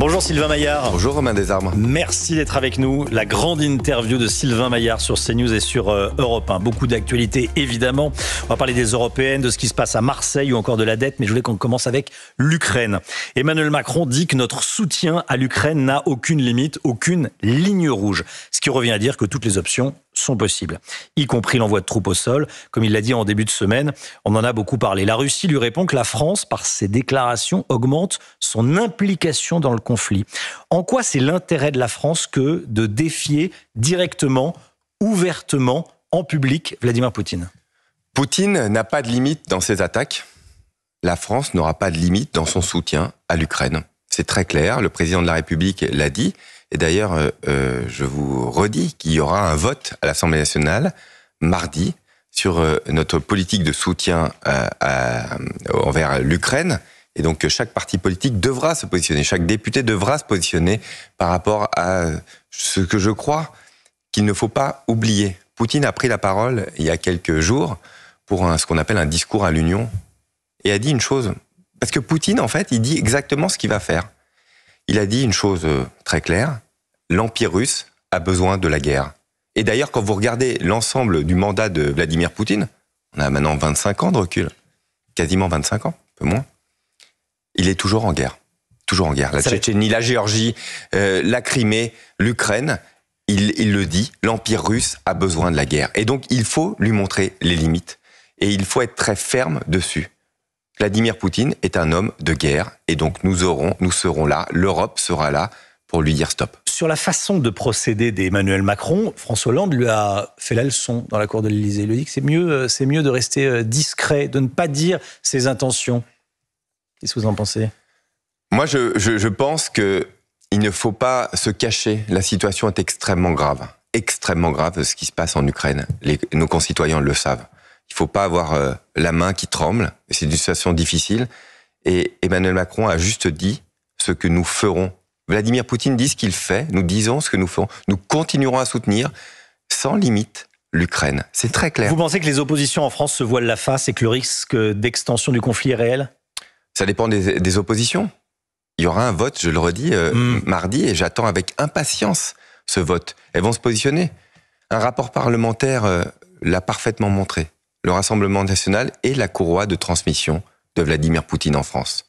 Bonjour Sylvain Maillard. Bonjour Romain Desarmes. Merci d'être avec nous. La grande interview de Sylvain Maillard sur CNews et sur Europe 1. Beaucoup d'actualités évidemment. On va parler des européennes, de ce qui se passe à Marseille ou encore de la dette, mais je voulais qu'on commence avec l'Ukraine. Emmanuel Macron dit que notre soutien à l'Ukraine n'a aucune limite, aucune ligne rouge. Ce qui revient à dire que toutes les options sont possibles, y compris l'envoi de troupes au sol. Comme il l'a dit en début de semaine, on en a beaucoup parlé. La Russie lui répond que la France, par ses déclarations, augmente son implication dans le conflit. En quoi c'est l'intérêt de la France que de défier directement, ouvertement, en public, Vladimir Poutine ? Poutine n'a pas de limite dans ses attaques. La France n'aura pas de limite dans son soutien à l'Ukraine. C'est très clair, le président de la République l'a dit. Et d'ailleurs, je vous redis qu'il y aura un vote à l'Assemblée nationale mardi sur notre politique de soutien envers l'Ukraine. Et donc, chaque parti politique devra se positionner, chaque député devra se positionner par rapport à ce que je crois qu'il ne faut pas oublier. Poutine a pris la parole il y a quelques jours pour ce qu'on appelle un discours à l'Union et a dit une chose. Parce que Poutine, en fait, il dit exactement ce qu'il va faire. Il a dit une chose très claire, l'Empire russe a besoin de la guerre. Et d'ailleurs, quand vous regardez l'ensemble du mandat de Vladimir Poutine, on a maintenant 25 ans de recul, quasiment 25 ans, un peu moins, il est toujours en guerre. Toujours en guerre. La Tchétchénie, la Géorgie, la Crimée, l'Ukraine, il le dit, l'Empire russe a besoin de la guerre. Et donc, il faut lui montrer les limites. Et il faut être très ferme dessus. Vladimir Poutine est un homme de guerre et donc nous serons là, l'Europe sera là pour lui dire stop. Sur la façon de procéder d'Emmanuel Macron, François Hollande lui a fait la leçon dans la cour de l'Élysée. Il lui dit que c'est mieux de rester discret, de ne pas dire ses intentions. Qu'est-ce que vous en pensez ? Moi, je pense qu'il ne faut pas se cacher. La situation est extrêmement grave ce qui se passe en Ukraine. Nos concitoyens le savent. Il ne faut pas avoir la main qui tremble. C'est une situation difficile. Et Emmanuel Macron a juste dit ce que nous ferons. Vladimir Poutine dit ce qu'il fait. Nous disons ce que nous ferons. Nous continuerons à soutenir sans limite l'Ukraine. C'est très clair. Vous pensez que les oppositions en France se voilent la face et que le risque d'extension du conflit est réel ? Ça dépend des oppositions. Il y aura un vote, je le redis, mardi. Et j'attends avec impatience ce vote. Elles vont se positionner. Un rapport parlementaire l'a parfaitement montré. Le Rassemblement national est la courroie de transmission de Vladimir Poutine en France.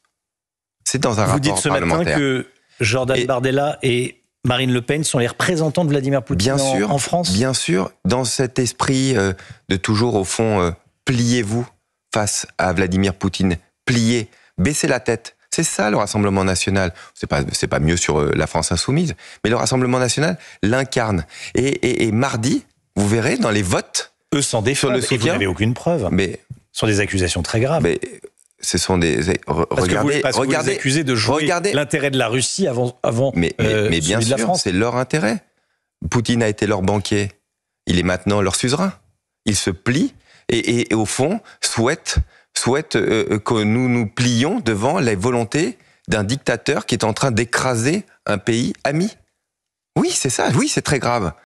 C'est dans un rapport parlementaire. Vous dites ce matin que Jordan Bardella et Marine Le Pen sont les représentants de Vladimir Poutine en France ? Bien sûr, dans cet esprit de toujours, au fond, pliez-vous face à Vladimir Poutine. Pliez, baissez la tête. C'est ça le Rassemblement national. C'est pas mieux sur la France insoumise, mais le Rassemblement national l'incarne. Et mardi, vous verrez dans les votes, eux s'en défendent, et vous n'avez aucune preuve. Mais ce sont des accusations très graves. Mais ce sont des... Regardez, vous les accusez de jouer l'intérêt de la Russie avant mais bien celui de la sûr, France. C'est leur intérêt. Poutine a été leur banquier. Il est maintenant leur suzerain. Il se plie et au fond, souhaite que nous nous plions devant les volontés d'un dictateur qui est en train d'écraser un pays ami. Oui, c'est ça. Oui, c'est très grave.